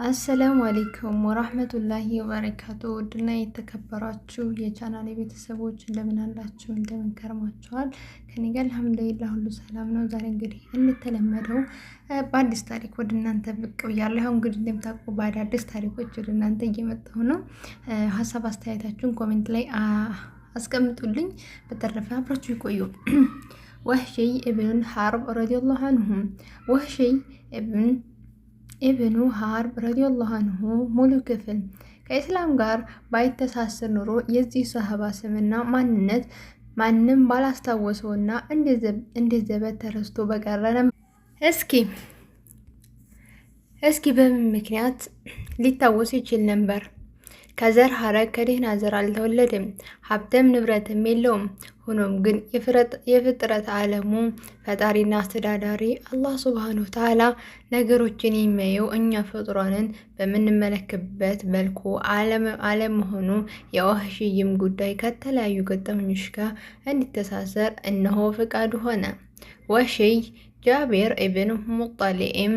አሰላሙ አሌይኩም ወራህመቱላሂ ወበረካቱ። ውድና የተከበራችሁ የቻናል ቤተሰቦች እንደምን አላችሁ? እንደምን ከርማችኋል? ከኔ ጋር አልሐምዱሊላህ ሁሉ ሰላም ነው። ዛሬ እንግዲህ እንደተለመደው በአዲስ ታሪክ ወደ እናንተ ብቅ ብያለሁ። ያው እንግዲህ እንደምታውቁ በአዳዲስ ታሪኮች ወደ እናንተ እየመጣሁ ነው። ሀሳብ አስተያየታችሁን ኮሜንት ላይ አስቀምጡልኝ። በተረፈ አብራችሁ ይቆዩ። ወህሺይ ኢብኑል ሐርብ ረዲየላሁ አንሁ ወህሺይ ኢብኑ ሐርብ ረዲየላሁ አንሁ ሙሉ ክፍል። ከኢስላም ጋር ባይተሳሰር ኑሮ የዚህ ሰሃባ ስምና ማንነት ማንም ባላስታወሰውና እንደ ዘበት ተረስቶ በቀረ ነበር። እስኪ በምን ምክንያት ሊታወስ ይችል ነበር? ከዘር ሐረግ ከደህና ዘር አልተወለደም፣ ሀብተም ንብረትም የለውም። ሆኖም ግን የፍጥረት ዓለሙ ፈጣሪና አስተዳዳሪ አላህ ሱብሃነሁ ወተዓላ ነገሮችን የሚያየው እኛ ፍጡራንን በምንመለከትበት መልኩ አለመሆኑ የወህሺይም ጉዳይ ከተለያዩ ገጠመኞች ጋር እንዲተሳሰር እነሆ ፍቃዱ ሆነ። ወህሺይ ጃቢር ኢብን ሙጠሊም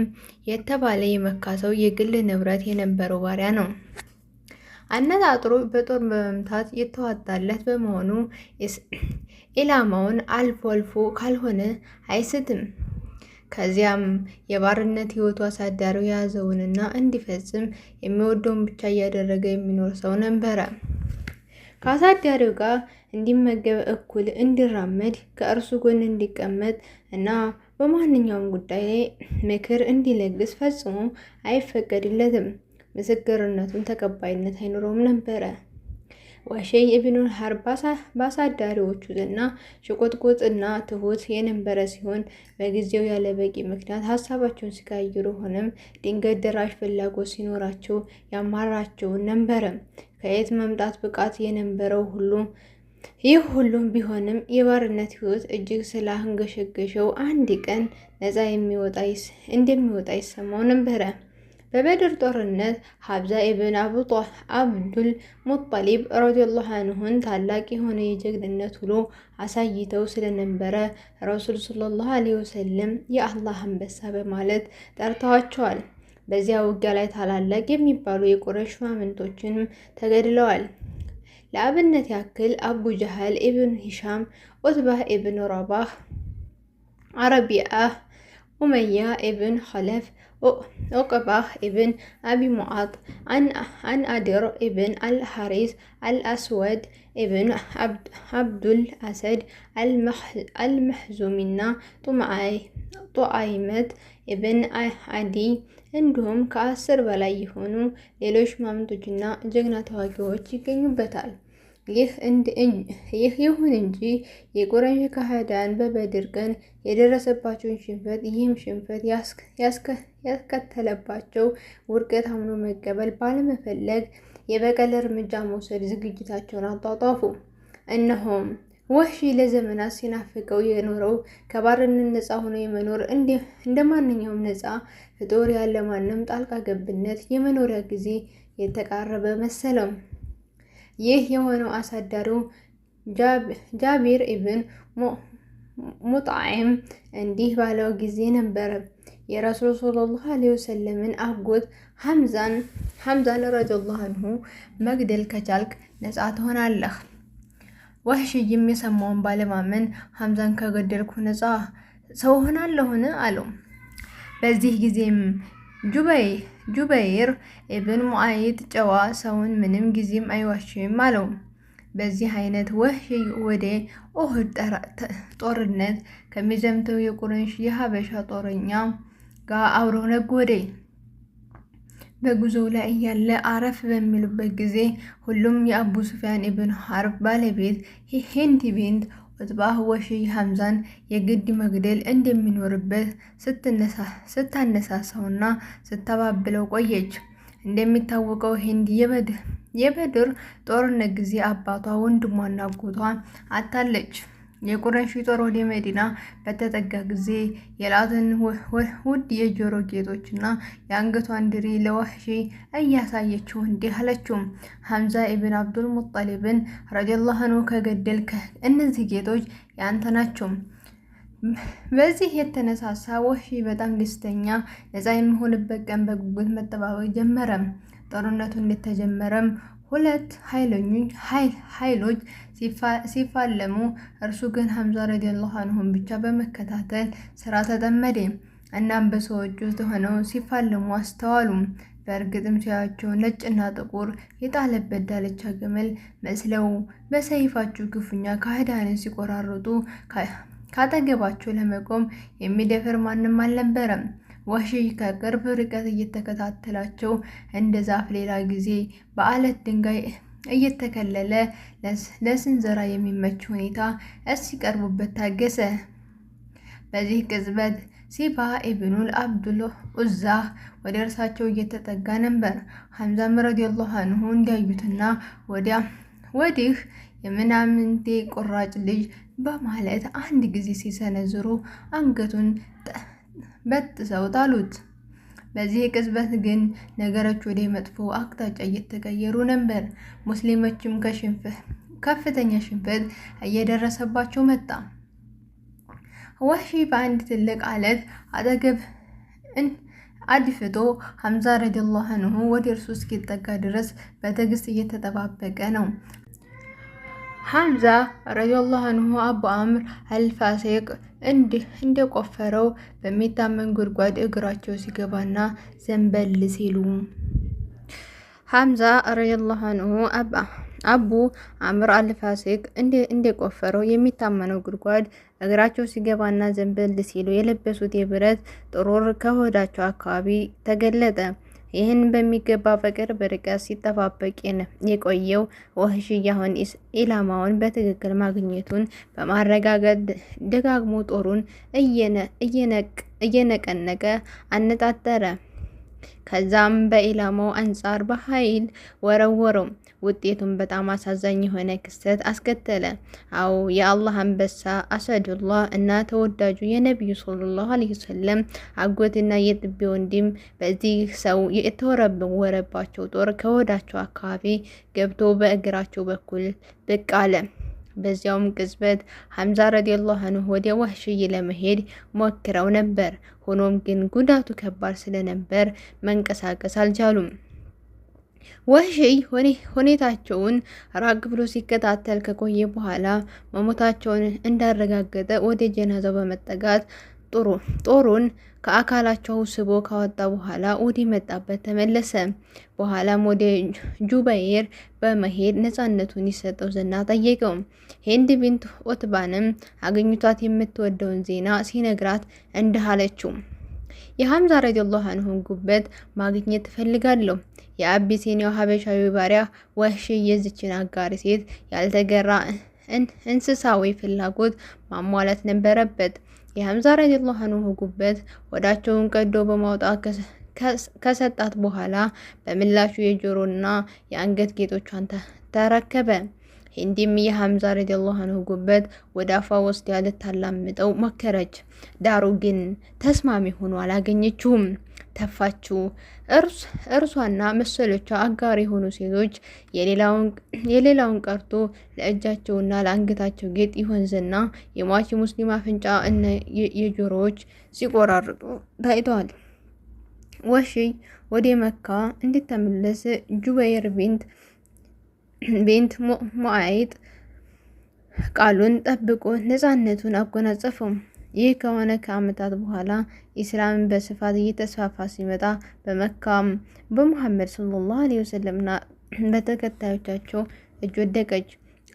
የተባለ የመካ ሰው የግል ንብረት የነበረው ባሪያ ነው። አነጣጥሮ በጦር በመምታት የተዋጣለት በመሆኑ ኢላማውን አልፎ አልፎ ካልሆነ አይስትም። ከዚያም የባርነት ሕይወቱ አሳዳሪው የያዘውንና እንዲፈጽም የሚወደውን ብቻ እያደረገ የሚኖር ሰው ነበረ። ከአሳዳሪው ጋር እንዲመገብ፣ እኩል እንዲራመድ፣ ከእርሱ ጎን እንዲቀመጥ እና በማንኛውም ጉዳይ ላይ ምክር እንዲለግስ ፈጽሞ አይፈቀድለትም። ምስክርነቱን ተቀባይነት አይኖረውም ነበረ። ወህሺይ ኢብኑል ሐርብ በአሳዳሪዎቹ እና ሽቆጥቆጥና ትሁት የነበረ ሲሆን በጊዜው ያለ በቂ ምክንያት ሀሳባቸውን ሲቀይሩ ሆነም ድንገት ደራሽ ፍላጎት ሲኖራቸው ያማራቸውን ነበረ። ከየት መምጣት ብቃት የነበረው ይህ ሁሉም ቢሆንም የባርነት ህይወት እጅግ ስላንገሸገሸው አንድ ቀን ነፃ እንደሚወጣ ይሰማው ነበረ። በበድር ጦርነት ሐምዛ ኢብን አብዱል ሙጠሊብ ረዲየላሁ አንሁን ታላቅ የሆነ የጀግንነት ውሎ አሳይተው ስለነበረ ረሱል ሰለላሁ ዐለይሂ ወሰለም የአላህ አንበሳ በማለት ጠርተዋቸዋል። በዚያ ውጊያ ላይ ታላላቅ የሚባሉ የቁረይሽ ሹማምንቶችንም ተገድለዋል። ለአብነት ያክል አቡ ጀሃል ኢብን ሂሻም፣ ዑትባህ ኢብን ረባህ፣ አረቢአህ፣ ኡመያ ኢብን ኸለፍ፣ ዑቅባህ ኢብን አቢ ሙዓጥ፣ አንአድር ኢብን አልሐሪስ፣ አልአስወድ ኢብን አብዱል አሰድ አልመሕዙሚና ጡዓይመት ኢብን አዲ እንዲሁም ከ10 በላይ የሆኑ ሌሎች ሹማምንቶችና ጀግና ተዋጊዎች ይገኙበታል። ይሁን እንጂ የቁረይሽ ከሃዲያን በበድር ቀን የደረሰባቸውን ሽንፈት ይህም ሽንፈት ያስከተለባቸው ውድቀት አምኖ መቀበል ባለመፈለግ የበቀል እርምጃ መውሰድ ዝግጅታቸውን አጧጧፉ። እነሆም ወህሺይ ለዘመናት ሲናፍቀው የኖረው ከባርነት ነፃ ሆኖ የመኖር እንደ ማንኛውም ነፃ ፍጡር ያለ ማንም ጣልቃ ገብነት የመኖሪያ ጊዜ የተቃረበ መሰለው። ይህ የሆነው አሳዳሪው ጃቢር ኢብን ሙጥዒም እንዲህ ባለው ጊዜ ነበረ። የረሱል ሰለላሁ ዐለይሂ ወሰለምን አጎት ሐምዛን ረዲየላሁ አንሁ መግደል ከቻልክ ነፃ ትሆናለህ። ወህሺይም የሰማውን ባለማመን ሐምዛን ከገደልኩ ነፃ ሰው ሆናለሁን አለው። በዚህ ጊዜም ጁበይር ኢብን ሙዓይጥ ጨዋ ሰውን ምንም ጊዜም አይዋሽም አለው። በዚህ አይነት ወህሺይ ወደ ኡሁድ ጦርነት ከሚዘምተው የቁረይሽ የሀበሻ ጦረኛ ጋር አብሮ ነጎደ። በጉዞው ላይ እያለ አረፍ በሚሉበት ጊዜ ሁሉም የአቡ ሱፊያን ኢብን ሐርብ ባለቤት ሂንድ ቢንት ዑትባህ ወህሺይ ሐምዛን የግድ መግደል እንደሚኖርበት ስታነሳሳውና ስታባብለው ቆየች። እንደሚታወቀው ሂንድ የበድር ጦርነት ጊዜ አባቷ፣ ወንድሟና አጎቷ አታለች። የቁረይሽ ጦር ወደ መዲና በተጠጋ ጊዜ የላትን ውድ የጆሮ ጌጦችና የአንገቷን ድሪ ለወህሺይ እያሳየችው እንዲህ አለችው፣ ሐምዛ ኢብን አብዱል ሙጠሊብን ረዲየላሁ አንሁ ከገደልክ እነዚህ ጌጦች ያንተ ናቸው። በዚህ የተነሳሳ ወህሺ በጣም ደስተኛ፣ ነፃ የሚሆንበት ቀን በጉጉት መጠባበቅ ጀመረ። ጦርነቱ እንደተጀመረም ሁለት ኃይሎች ሲፋለሙ፣ እርሱ ግን ሐምዛ ረዲየላሁ ዐንሁን ብቻ በመከታተል ስራ ተጠመደ። እናም በሰዎች ውስጥ ሆነው ሲፋለሙ አስተዋሉ። በእርግጥም ሲያዩአቸው ነጭና ጥቁር የጣለበት ዳልቻ ግመል መስለው በሰይፋቸው ክፉኛ ካህዳንን ሲቆራርጡ ካጠገባቸው ለመቆም የሚደፍር ማንም አልነበረም። ወህሺ ከቅርብ ርቀት እየተከታተላቸው እንደ ዛፍ፣ ሌላ ጊዜ በአለት ድንጋይ እየተከለለ ለስንዘራ የሚመች ሁኔታ እስኪቀርቡበት ታገሰ። በዚህ ቅጽበት ሲባ ኢብኑል አብዱል ኡዛ ወደ እርሳቸው እየተጠጋ ነበር። ሐምዛም ረዲየላሁ ዐንሁ እንዲያዩትና ወዲህ የምናምንቴ ቁራጭ ልጅ በማለት አንድ ጊዜ ሲሰነዝሩ አንገቱን በጥሰው ጣሉት። በዚህ ቅጽበት ግን ነገሮች ወደ መጥፎ አቅጣጫ እየተቀየሩ ነበር። ሙስሊሞችም ከፍተኛ ሽንፈት እየደረሰባቸው መጣ። ወህሺ በአንድ ትልቅ አለት አጠገብ አድፍጦ ሐምዛ ረዲየላሁ ዐንሁ ወደ እርሱ እስኪጠጋ ድረስ በትዕግስት እየተጠባበቀ ነው። ሐምዛ ረዲየላሁ ዐንሁ አቡ አምር አልፋሲቅ እንደቆፈረው በሚታመን ጉድጓድ እግራቸው ሲገባና ዘንበል ሲሉ ሐምዛ ረዲየላሁ ዐንሁ አቡ አምር አልፋሲቅ እንደቆፈረው የሚታመነው ጉድጓድ እግራቸው ሲገባና ዘንበል ሲሉ የለበሱት የብረት ጥሩር ከሆዳቸው አካባቢ ተገለጠ። ይህን በሚገባ በቅርብ ርቀት ሲጠባበቅ የቆየው ወህሺ አሁን ኢላማውን በትክክል ማግኘቱን በማረጋገጥ ደጋግሞ ጦሩን እየነቀነቀ አነጣጠረ። ከዛም በኢላማው አንጻር በኃይል ወረወረው። ውጤቱም በጣም አሳዛኝ የሆነ ክስተት አስከተለ። አዎ የአላህ አንበሳ አሰዱላህ እና ተወዳጁ የነቢዩ ሰለላሁ ዐለይሂ ወሰለም አጎትና የጥቢ ወንድም በዚህ ሰው የተወረወረባቸው ጦር ከሆዳቸው አካባቢ ገብቶ በእግራቸው በኩል ብቅ አለ። በዚያውም ቅጽበት ሐምዛ ረዲየላሁ ዐንሁ ወደ ወህሺ ለመሄድ ሞክረው ነበር። ሆኖም ግን ጉዳቱ ከባድ ስለነበር መንቀሳቀስ አልቻሉም። ወህሺ ሁኔታቸውን ራቅ ብሎ ሲከታተል ከቆየ በኋላ መሞታቸውን እንዳረጋገጠ ወደ ጀናዛው በመጠጋት ጦሩን ከአካላቸው ስቦ ካወጣ በኋላ ወደ መጣበት ተመለሰ። በኋላም ወደ ጁበይር በመሄድ ነፃነቱን ይሰጠው ዘንድ ጠየቀው። ሂንድ ቢንት ኦትባንም አገኝቷት የምትወደውን ዜና ሲነግራት እንዲህ አለችው። የሐምዛ ረዲየላሁ ዐንሁ ጉበት ማግኘት ትፈልጋለሁ። የአቢሲኒያው ሀበሻዊ ባሪያ ወህሺ የዚችን አጋሪ ሴት ያልተገራ እንስሳዊ ፍላጎት ማሟላት ነበረበት። የሐምዛ ረዲየላሁ ዐንሁ ጉበት ወዳቸውን ቀዶ በማውጣት ከሰጣት በኋላ በምላሹ የጆሮና የአንገት ጌጦቿን ተረከበ። ሂንዲም የሐምዛ ረዲየላሁ ዐንሁ ጉበት ወደ አፏ ወስዳ ልታላምጠው ሞከረች። ዳሩ ግን ተስማሚ ሆኖ አላገኘችውም። ተፋችው። እርሷና መሰሎቿ አጋር የሆኑ ሴቶች የሌላውን ቀርቶ ለእጃቸውና ለአንገታቸው ጌጥ ይሆን ዘና የሟች ሙስሊም አፍንጫ እና የጆሮዎች ሲቆራርጡ ታይተዋል። ወህሺ ወደ መካ እንድትመለስ ጁበይር ቢንት ሙዓይጥ ቃሉን ጠብቆ ነፃነቱን አጎናጸፈው። ይህ ከሆነ ከዓመታት በኋላ ኢስላምን በስፋት እየተስፋፋ ሲመጣ በመካም በሙሐመድ ሰለላሁ ዐለይሂ ወሰለምና በተከታዮቻቸው እጅ ወደቀች።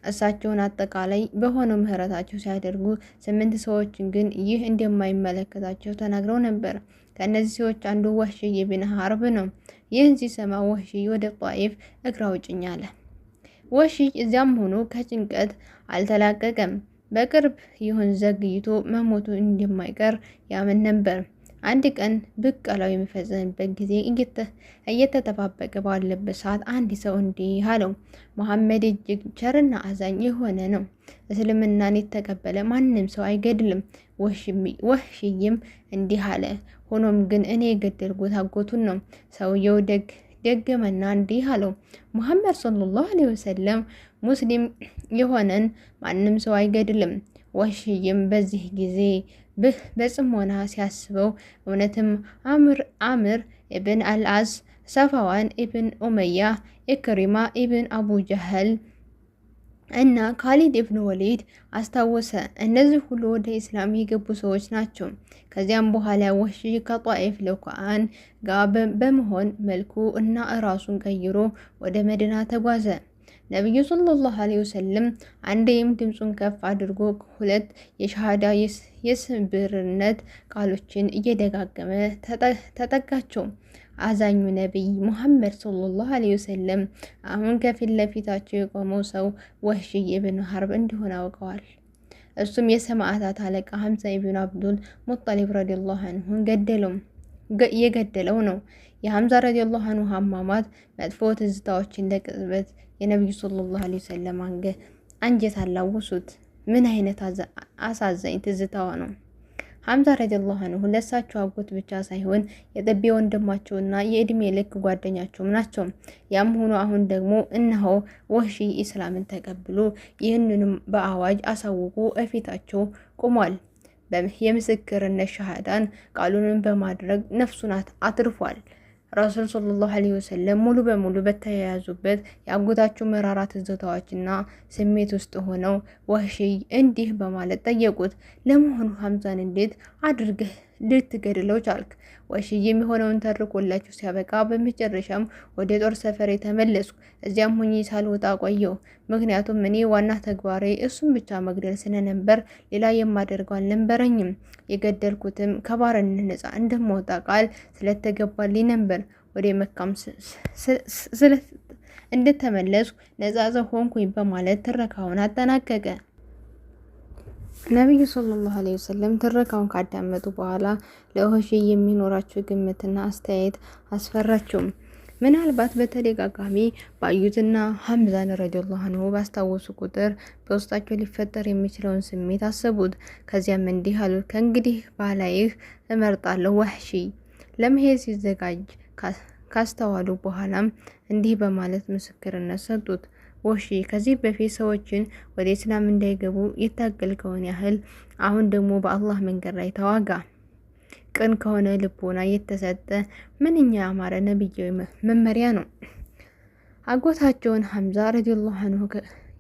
እሳቸውን አጠቃላይ በሆነው ምህረታቸው ሲያደርጉ 8 ሰዎችን ግን ይህ እንደማይመለከታቸው ተናግረው ነበር። ከእነዚህ ሰዎች አንዱ ወህሺ ብን ሐርብ ነው። ይህን ሲሰማ ወህሺ ወደ ጧኢፍ እግራ አውጭኝ አለ። ወህሺ እዚያም ሆኖ ከጭንቀት አልተላቀቀም። በቅርብ ይሁን ዘግይቶ መሞቱ እንደማይቀር ያምን ነበር። አንድ ቀን ብቀላው የሚፈጸምበት ጊዜ እየተጠባበቀ ባለበት ሰዓት አንድ ሰው እንዲህ አለው፣ መሐመድ እጅግ ቸርና አዛኝ የሆነ ነው። እስልምናን የተቀበለ ማንም ሰው አይገድልም። ወህሺም እንዲህ አለ፣ ሆኖም ግን እኔ የገደልኩት አጎቱን ነው። ሰውየው ደገመና እንዲህ አለው፣ መሐመድ ሰለላሁ ዐለይሂ ወሰለም ሙስሊም የሆነን ማንም ሰው አይገድልም። ወህሽይም በዚህ ጊዜ በጽሞና ሲያስበው እውነትም አምር ኢብን አልአዝ፣ ሰፋዋን ኢብን ኡመያ፣ ኢክሪማ ኢብን አቡ ጀህል እና ካሊድ ኢብን ወሊድ አስታወሰ። እነዚህ ሁሉ ወደ ኢስላም የገቡ ሰዎች ናቸው። ከዚያም በኋላ ወህሽይ ከጧኢፍ ልኡካን ጋር በመሆን መልኩ እና ራሱን ቀይሮ ወደ መዲና ተጓዘ። ነቢዩ ሰለላሁ ዐለይሂ ወሰለም አንዴም ድምፁን ከፍ አድርጎ ሁለት የሸሃዳ የስብርነት ቃሎችን እየደጋገመ ተጠጋቸው። አዛኙ ነቢይ ሙሐመድ ሰለላሁ ዐለይሂ ወሰለም አሁን ከፊት ለፊታቸው የቆመው ሰው ወህሽይ ኢብን ሐርብ እንደሆነ አውቀዋል። እሱም የሰማዕታት አለቃ ሐምዛ ኢብን አብዱል ሙጠሊብ ረዲየላሁ ዐንሁ የገደለው ነው። የሐምዛ ረዲየላሁ ዐንሁ አሟሟት መጥፎ ትዝታዎች እንደ ቅጽበት የነቢዩ ሰለላሁ ዐለይሂ ወሰለም አንጀት አላወሱት። ምን አይነት አሳዛኝ ትዝታዋ ነው! ሐምዛ ረዲየላሁ ዐንሁ ለእሳቸው አጎት ብቻ ሳይሆን የጥቤ ወንድማቸውና የእድሜ ልክ ጓደኛቸውም ናቸው። ያም ሆኖ አሁን ደግሞ እነሆ ወህሽይ ኢስላምን ተቀብሎ ይህንንም በአዋጅ አሳውቆ እፊታቸው ቆሟል። የምስክርነት ሻሃዳን ቃሉንም በማድረግ ነፍሱን አትርፏል። ረሱል ሰለላሁ ዐለይሂ ወሰለም ሙሉ በሙሉ በተያያዙበት የአጎታቸው መራራ ትዝታዎችና ስሜት ውስጥ ሆነው ወህሽይ እንዲህ በማለት ጠየቁት፣ ለመሆኑ ሐምዛን እንዴት አድርገህ ልትገድለው ቻልክ? ወህሽይ የሚሆነውን ተርኮላቸው ሲያበቃ በመጨረሻም ወደ ጦር ሰፈሬ ተመለስኩ። እዚያም ሆኜ ሳልወጣ ቆየው። ምክንያቱም እኔ ዋና ተግባሬ እሱን ብቻ መግደል ስለነበር ሌላ የማደርገው አልነበረኝም። የገደልኩትም ከባርነት ነፃ እንደምወጣ ቃል ስለተገባልኝ ነበር። ወደ መካም እንደተመለስኩ ነፃ ሰው ሆንኩኝ በማለት ትረካውን አጠናቀቀ። ነቢዩ ሰለላሁ ዐለይሂ ወሰለም ትረካውን ካዳመጡ በኋላ ለወህሽይ የሚኖራቸው ግምትና አስተያየት አስፈራቸው። ምናልባት በተደጋጋሚ ባዩትና ሐምዛን ረዲየላሁ ዐንሁ ባስታወሱ ቁጥር በውስጣቸው ሊፈጠር የሚችለውን ስሜት አሰቡት። ከዚያም እንዲህ አሉት፣ ከእንግዲህ ባላይህ እመርጣለሁ። ወህሽይ ለመሄድ ሲዘጋጅ ካስተዋሉ በኋላም እንዲህ በማለት ምስክርነት ሰጡት። ወህሽይ ከዚህ በፊት ሰዎችን ወደ እስላም እንዳይገቡ የታገልከውን ያህል አሁን ደግሞ በአላህ መንገድ ላይ ተዋጋ። ቅን ከሆነ ልቦና የተሰጠ ምንኛ ያማረ ነብያዊ መመሪያ ነው። አጎታቸውን ሐምዛ ረዲየላሁ ዐንሁ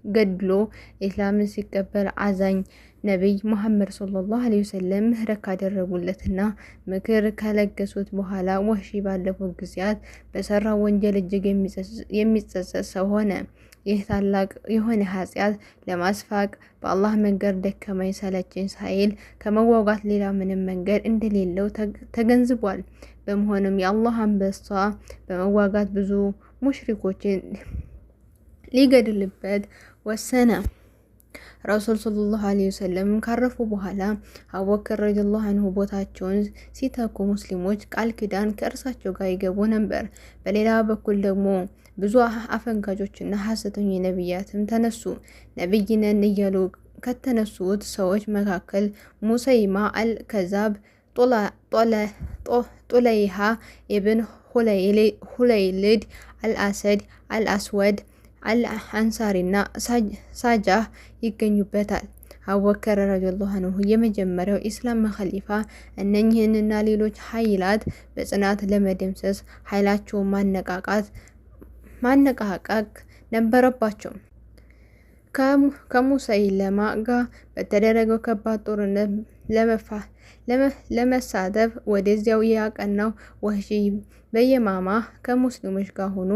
ገድሎ ኢስላምን ሲቀበል አዛኝ ነቢይ ሙሐመድ ሰለላሁ ዐለይሂ ወሰለም ምህረት ካደረጉለትና ምክር ከለገሱት በኋላ ወህሽይ ባለፉት ጊዜያት በሰራው ወንጀል እጅግ የሚጸጸት ሰው ሆነ። ይህ ታላቅ የሆነ ኃጢአት ለማስፋቅ በአላህ መንገድ ደከመኝ ሰለቸኝ ሳይል ከመዋጋት ሌላ ምንም መንገድ እንደሌለው ተገንዝቧል። በመሆኑም የአላህ አንበሳ በመዋጋት ብዙ ሙሽሪኮችን ሊገድልበት ወሰነ። ረሱል ሰለላሁ ዐለይሂ ወሰለም ካረፉ በኋላ አቡበክር ረዲየላሁ ዐንሁ ቦታቸውን ሲተኩ ሙስሊሞች ቃል ኪዳን ከእርሳቸው ጋር ይገቡ ነበር። በሌላ በኩል ደግሞ ብዙ አፈንጋጮችና ሐሰተኛ ነቢያትም ተነሱ። ነቢይ ነን እያሉ ከተነሱት ሰዎች መካከል ሙሰይማ አልከዛብ፣ ጡለይሃ ኢብን ሁለይልድ፣ አልአሰድ አልአስወድ አልአንሳሪና ሳጃህ ይገኙበታል። አቡበከር ረዲየላሁ ዐንሁ የመጀመሪያው ኢስላም ኸሊፋ እነኚህንና ሌሎች ኃይላት በጽናት ለመደምሰስ ኃይላቸውን ማነቃቃት ነበረባቸው። ከሙሰይለማ ጋር በተደረገው ከባድ ጦርነት ለመሳተፍ ወደዚያው ያቀናው ወህሽይ በየማማ ከሙስሊሞች ጋር ሆኖ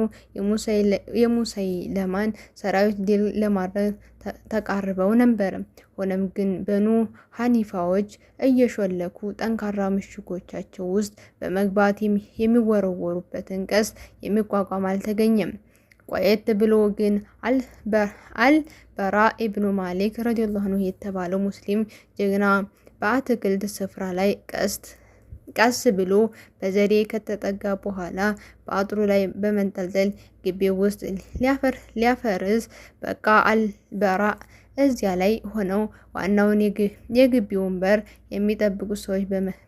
የሙሰይለማን ሰራዊት ድል ለማድረግ ተቃርበው ነበር። ሆኖም ግን በኑ ሐኒፋዎች እየሾለኩ ጠንካራ ምሽጎቻቸው ውስጥ በመግባት የሚወረወሩበትን ቀስት የሚቋቋም አልተገኘም። ቆየት ብሎ ግን አልበራ ኢብኑ ማሊክ ረዲየላሁ ዐንሁ የተባለው ሙስሊም ጀግና በአትክልት ስፍራ ላይ ቀስ ብሎ በዘዴ ከተጠጋ በኋላ በአጥሩ ላይ በመንጠልጠል ግቢው ውስጥ ሊያፈርስ በቃ። አልበራ እዚያ ላይ ሆነው ዋናውን የግቢውን በር የሚጠብቁ ሰዎች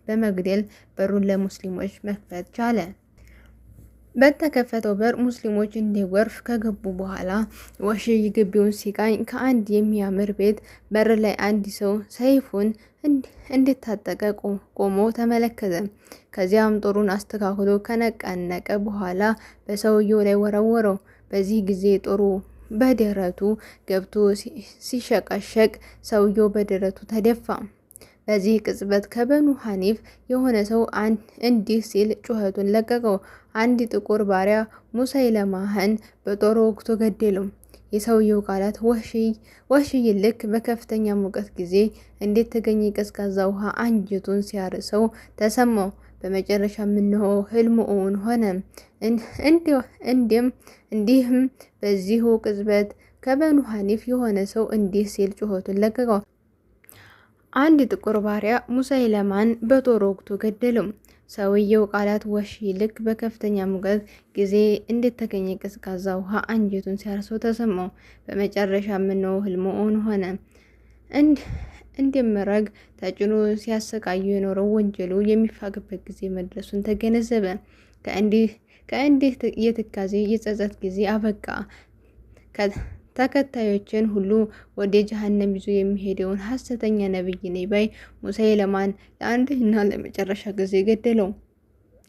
በመግደል በሩን ለሙስሊሞች መክፈት ቻለ። በተከፈተው በር ሙስሊሞች እንደ ጎርፍ ከገቡ በኋላ ወህሽይ ግቢውን ሲቃኝ ከአንድ የሚያምር ቤት በር ላይ አንድ ሰው ሰይፉን እንድታጠቀ ቆሞ ተመለከተ። ከዚያም ጦሩን አስተካክሎ ከነቀነቀ በኋላ በሰውየው ላይ ወረወረው። በዚህ ጊዜ ጦሩ በደረቱ ገብቶ ሲሸቀሸቅ ሰውየው በደረቱ ተደፋ። በዚህ ቅጽበት ከበኑ ሐኒፍ የሆነ ሰው እንዲህ ሲል ጩኸቱን ለቀቀው። አንድ ጥቁር ባሪያ ሙሰይለማህን በጦር ወግቶ ገደለው። የሰውየው ቃላት ወህሽይ ልክ በከፍተኛ ሙቀት ጊዜ እንዴት ተገኘ ቀዝቃዛ ውሃ አንጀቱን ሲያርሰው ተሰማው። በመጨረሻ ምንሆ ህልሙ እውን ሆነ። እንዲህም በዚሁ ቅጽበት ከበኑ ሐኒፍ የሆነ ሰው እንዲህ ሲል ጩኸቱን ለቀቀው። አንድ ጥቁር ባሪያ ሙሰይለማን በጦር ወግቶ ገደለው። ሰውየው ቃላት ወህሽይ ልክ በከፍተኛ ሙቀት ጊዜ እንደተገኘ ቀዝቃዛ ውሃ አንጀቱን ሲያርሰው ተሰማው። በመጨረሻ ምነው ህልሙ እውን ሆነ። እንደመረግ ተጭኖ ሲያሰቃዩ የኖረው ወንጀሉ የሚፋቅበት ጊዜ መድረሱን ተገነዘበ። ከእንዲህ የትካዜ የጸጸት ጊዜ አበቃ። ተከታዮችን ሁሉ ወደ ጀሃነም ይዞ የሚሄደውን ሐሰተኛ ነብይ ነኝ ባይ ሙሰይለማን ለአንድና ለመጨረሻ ጊዜ ገደለው።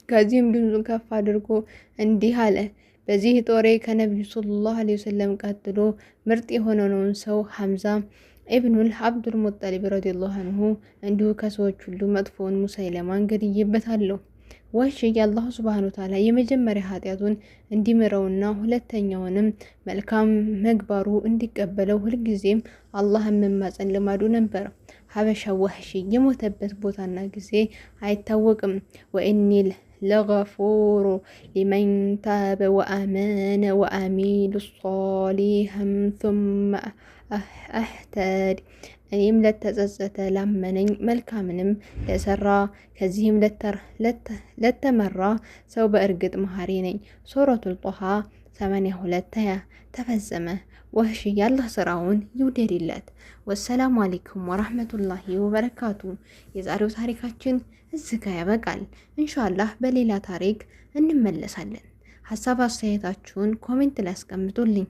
ከዚህም ድምፁን ከፍ አድርጎ እንዲህ አለ፣ በዚህ ጦሬ ከነቢዩ ሰለላሁ ዐለይሂ ወሰለም ቀጥሎ ምርጥ የሆነውን ሰው ሐምዛ ኢብኑል አብዱል ሙጠሊብ ረዲየላሁ አንሁ እንዲሁ ከሰዎች ሁሉ መጥፎውን ሙሰይለማን ገድዬበታለሁ። ወህሽይ አላህ ሱብሃነሁ ወተዓላ የመጀመሪያ ኃጢአቱን እንዲምረውና ሁለተኛውንም መልካም መግባሩ እንዲቀበለው ሁልጊዜም አላህን መማጸን ልማዱ ነበር። ሀበሻ ወህሽይ የሞተበት ቦታና ጊዜ አይታወቅም። ወኢኒ ለገፉሩ ሊመን ታበ ወአመነ ወአሚሉ ሷሊሐን ثم አህተድ እኔም ለተጸጸተ ላመነኝ መልካምንም ለሰራ ከዚህም ለተመራ ሰው በእርግጥ መሐሪ ነኝ። ሱረቱል ጦሃ 82 ተፈጸመ። ወህሽይ አላህ ስራውን ይውደድለት። ወሰላሙ አለይኩም ወራህመቱላሂ ወበረካቱ። የዛሬው ታሪካችን እዚህ ጋር ያበቃል። ኢንሻአላህ በሌላ ታሪክ እንመለሳለን። ሀሳብ አስተያየታችሁን ኮሜንት ላይ አስቀምጡልኝ።